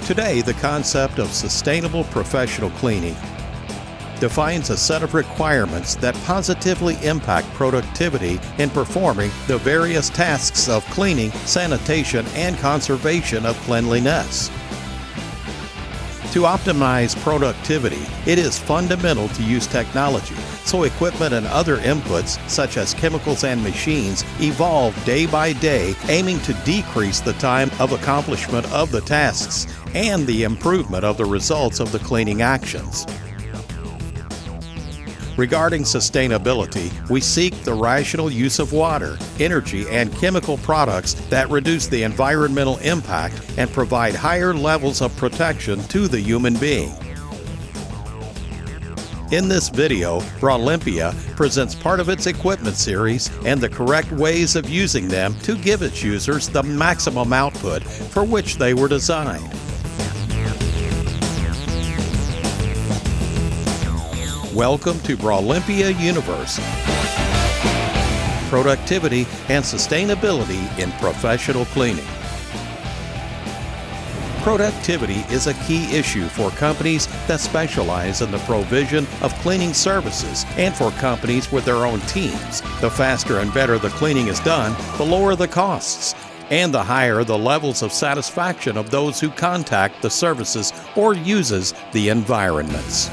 Today, the concept of sustainable professional cleaning defines a set of requirements that positively impact productivity in performing the various tasks of cleaning, sanitation, and conservation of cleanliness. To optimize productivity, it is fundamental to use technology, so equipment and other inputs, such as chemicals and machines, evolve day by day, aiming to decrease the time of accomplishment of the tasks and the improvement of the results of the cleaning actions. Regarding sustainability, we seek the rational use of water, energy, and chemical products that reduce the environmental impact and provide higher levels of protection to the human being. In this video, Bralimpia presents part of its equipment series and the correct ways of using them to give its users the maximum output for which they were designed. Welcome to Bralimpia Universe. Productivity and sustainability in professional cleaning. Productivity is a key issue for companies that specialize in the provision of cleaning services and for companies with their own teams. The faster and better the cleaning is done, the lower the costs, and the higher the levels of satisfaction of those who contact the services or uses the environments.